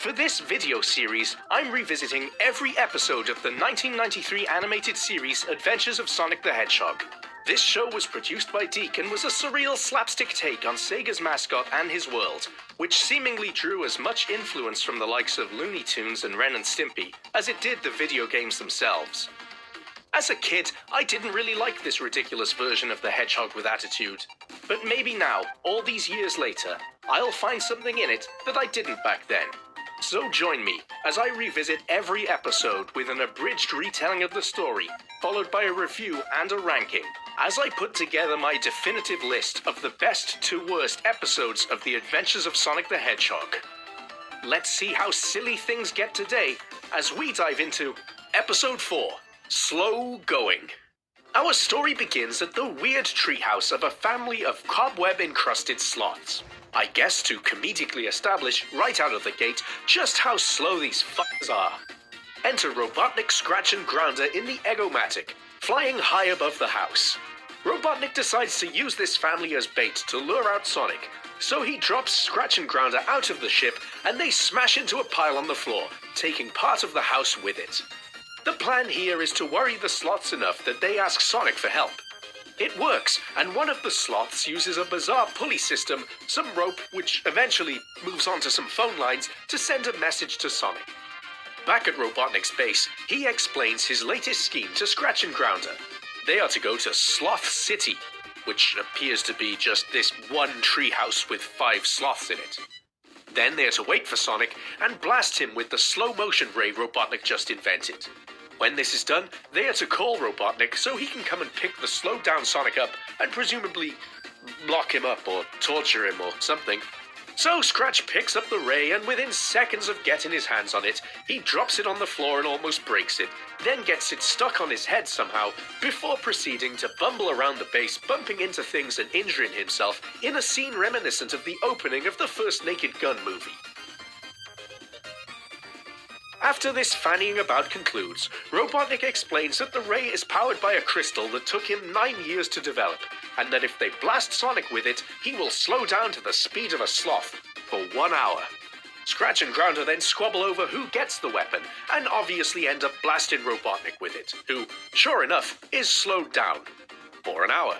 For this video series, I'm revisiting every episode of the 1993 animated series Adventures of Sonic the Hedgehog. This show was produced by Deke and was a surreal slapstick take on Sega's mascot and his world, which seemingly drew as much influence from the likes of Looney Tunes and Ren and Stimpy as it did the video games themselves. As a kid, I didn't really like this ridiculous version of the Hedgehog with attitude. But maybe now, all these years later, I'll find something in it that I didn't back then. So join me as I revisit every episode with an abridged retelling of the story, followed by a review and a ranking, as I put together my definitive list of the best to worst episodes of The Adventures of Sonic the Hedgehog. Let's see how silly things get today as we dive into Episode 4, Slow Going. Our story begins at the weird treehouse of a family of cobweb-encrusted sloths. I guess to comedically establish right out of the gate just how slow these fuckers are. Enter Robotnik, Scratch and Grounder in the Eggomatic, flying high above the house. Robotnik decides to use this family as bait to lure out Sonic, so he drops Scratch and Grounder out of the ship and they smash into a pile on the floor, taking part of the house with it. The plan here is to worry the sloths enough that they ask Sonic for help. It works, and one of the sloths uses a bizarre pulley system, some rope, which eventually moves onto some phone lines, to send a message to Sonic. Back at Robotnik's base, he explains his latest scheme to Scratch and Grounder. They are to go to Sloth City, which appears to be just this one treehouse with 5 sloths in it. Then they are to wait for Sonic and blast him with the slow-motion ray Robotnik just invented. When this is done, they are to call Robotnik so he can come and pick the slowed-down Sonic up and presumably lock him up or torture him or something. So Scratch picks up the ray and within seconds of getting his hands on it, he drops it on the floor and almost breaks it, then gets it stuck on his head somehow, before proceeding to bumble around the base, bumping into things and injuring himself in a scene reminiscent of the opening of the first Naked Gun movie. After this fannying about concludes, Robotnik explains that the ray is powered by a crystal that took him 9 years to develop, and that if they blast Sonic with it, he will slow down to the speed of a sloth for 1 hour. Scratch and Grounder then squabble over who gets the weapon, and obviously end up blasting Robotnik with it, who, sure enough, is slowed down for an hour.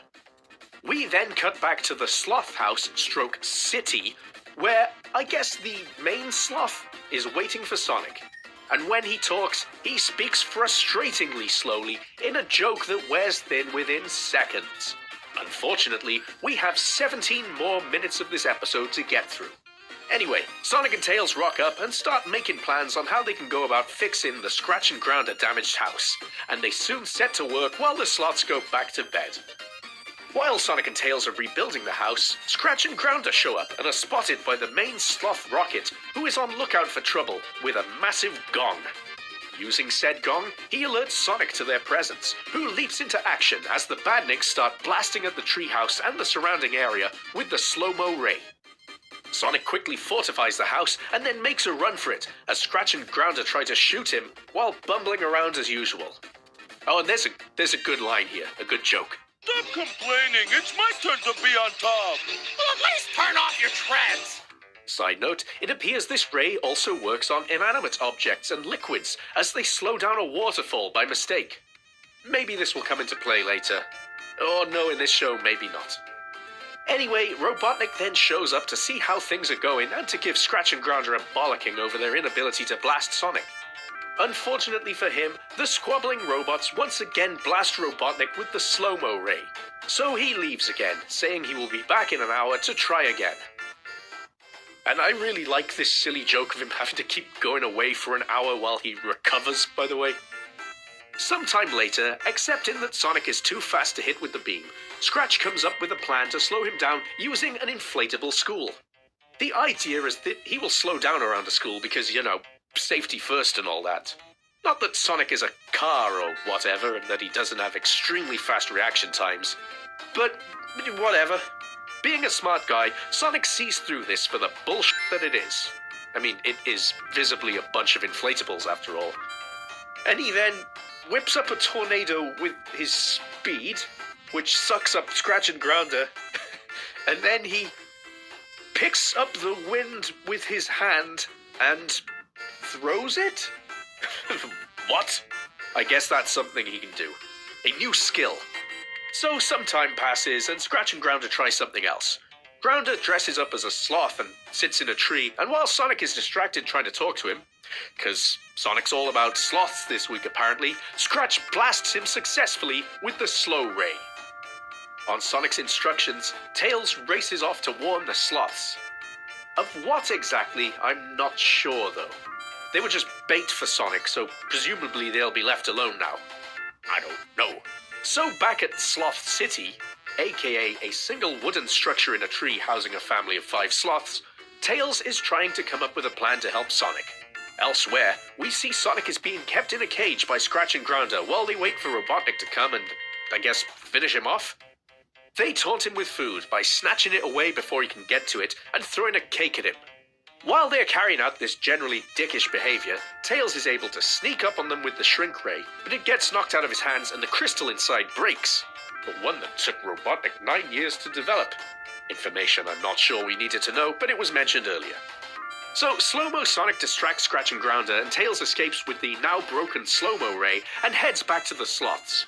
We then cut back to the sloth house / city, where I guess the main sloth is waiting for Sonic. And when he talks, he speaks frustratingly slowly in a joke that wears thin within seconds. Unfortunately, we have 17 more minutes of this episode to get through. Anyway, Sonic and Tails rock up and start making plans on how they can go about fixing the Scratch and Grounder damaged house, and they soon set to work while the sloths go back to bed. While Sonic and Tails are rebuilding the house, Scratch and Grounder show up and are spotted by the main sloth Rocket, who is on lookout for trouble with a massive gong. Using said gong, he alerts Sonic to their presence, who leaps into action as the badniks start blasting at the treehouse and the surrounding area with the slow-mo ray. Sonic quickly fortifies the house and then makes a run for it, as Scratch and Grounder try to shoot him while bumbling around as usual. Oh, and there's a good line here, a good joke. Stop complaining, it's my turn to be on top. Well, at least turn off your treads. Side note, it appears this ray also works on inanimate objects and liquids as they slow down a waterfall by mistake. Maybe this will come into play later. Or no, in this show, maybe not. Anyway, Robotnik then shows up to see how things are going and to give Scratch and Grounder a bollocking over their inability to blast Sonic. Unfortunately for him, the squabbling robots once again blast Robotnik with the slow-mo ray. So he leaves again, saying he will be back in an hour to try again. And I really like this silly joke of him having to keep going away for an hour while he recovers, by the way. Sometime later, accepting that Sonic is too fast to hit with the beam, Scratch comes up with a plan to slow him down using an inflatable school. The idea is that he will slow down around a school because, you know, safety first and all that. Not that Sonic is a car or whatever and that he doesn't have extremely fast reaction times. But whatever. Being a smart guy, Sonic sees through this for the bullshit that it is. I mean, it is visibly a bunch of inflatables after all. And he then whips up a tornado with his speed, which sucks up Scratch and Grounder, and then he picks up the wind with his hand and throws it? What? I guess that's something he can do. A new skill. So some time passes and Scratch and Grounder try something else. Grounder dresses up as a sloth and sits in a tree, and while Sonic is distracted trying to talk to him, because Sonic's all about sloths this week apparently, Scratch blasts him successfully with the Slow Ray. On Sonic's instructions, Tails races off to warn the sloths. Of what exactly, I'm not sure though. They were just bait for Sonic, so presumably they'll be left alone now. I don't know. So back at Sloth City, aka a single wooden structure in a tree housing a family of 5 sloths, Tails is trying to come up with a plan to help Sonic. Elsewhere, we see Sonic is being kept in a cage by Scratch and Grounder while they wait for Robotnik to come and, I guess, finish him off? They taunt him with food by snatching it away before he can get to it and throwing a cake at him. While they're carrying out this generally dickish behavior, Tails is able to sneak up on them with the Shrink Ray, but it gets knocked out of his hands and the crystal inside breaks. The one that took Robotnik 9 years to develop. Information I'm not sure we needed to know, but it was mentioned earlier. So, Slow-Mo Sonic distracts Scratch and Grounder and Tails escapes with the now broken Slow-Mo Ray and heads back to the sloths.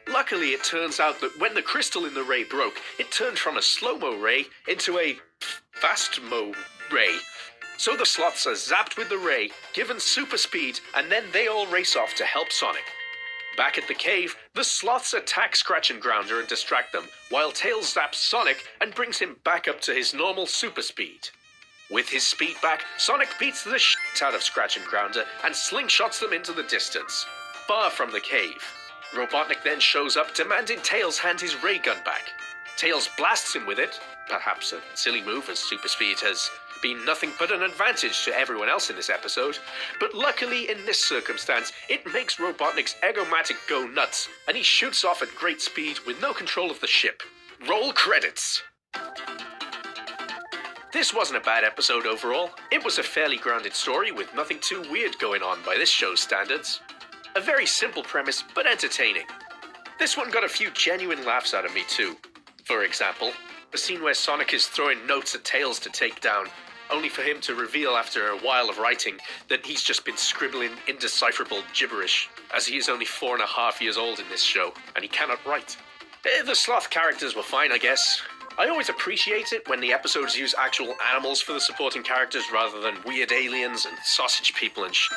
Luckily, it turns out that when the crystal in the ray broke, it turned from a Slow-Mo Ray into a Fast-Mo Ray. So the sloths are zapped with the ray, given super speed, and then they all race off to help Sonic. Back at the cave, the sloths attack Scratch and Grounder and distract them, while Tails zaps Sonic and brings him back up to his normal super speed. With his speed back, Sonic beats the shit out of Scratch and Grounder and slingshots them into the distance, far from the cave. Robotnik then shows up, demanding Tails hand his ray gun back. Tails blasts him with it, perhaps a silly move as super speed has been nothing but an advantage to everyone else in this episode, but luckily in this circumstance, it makes Robotnik's Egomatic go nuts, and he shoots off at great speed with no control of the ship. Roll credits! This wasn't a bad episode overall. It was a fairly grounded story with nothing too weird going on by this show's standards. A very simple premise, but entertaining. This one got a few genuine laughs out of me too. For example, the scene where Sonic is throwing notes at Tails to take down, only for him to reveal after a while of writing that he's just been scribbling indecipherable gibberish, as he is only 4.5 years old in this show, and he cannot write. The sloth characters were fine, I guess. I always appreciate it when the episodes use actual animals for the supporting characters rather than weird aliens and sausage people and shit.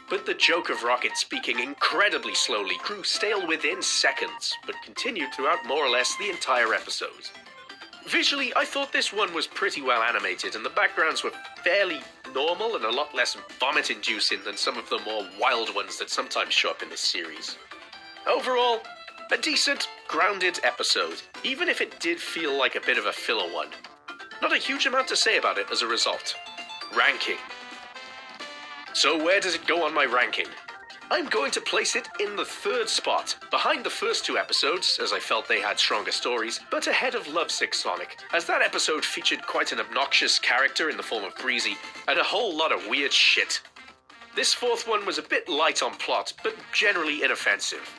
But the joke of Rocket speaking incredibly slowly grew stale within seconds, but continued throughout more or less the entire episode. Visually, I thought this one was pretty well animated, and the backgrounds were fairly normal and a lot less vomit-inducing than some of the more wild ones that sometimes show up in this series. Overall, a decent, grounded episode, even if it did feel like a bit of a filler one. Not a huge amount to say about it as a result. Ranking. So where does it go on my ranking? I'm going to place it in the 3rd spot, behind the first 2 episodes, as I felt they had stronger stories, but ahead of Lovesick Sonic, as that episode featured quite an obnoxious character in the form of Breezy, and a whole lot of weird shit. This 4th one was a bit light on plot, but generally inoffensive.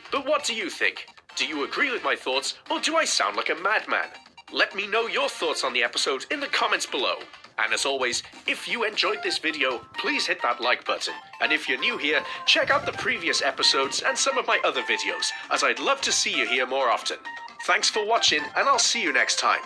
But what do you think? Do you agree with my thoughts, or do I sound like a madman? Let me know your thoughts on the episode in the comments below. And as always, if you enjoyed this video, please hit that like button. And if you're new here, check out the previous episodes and some of my other videos, as I'd love to see you here more often. Thanks for watching, and I'll see you next time.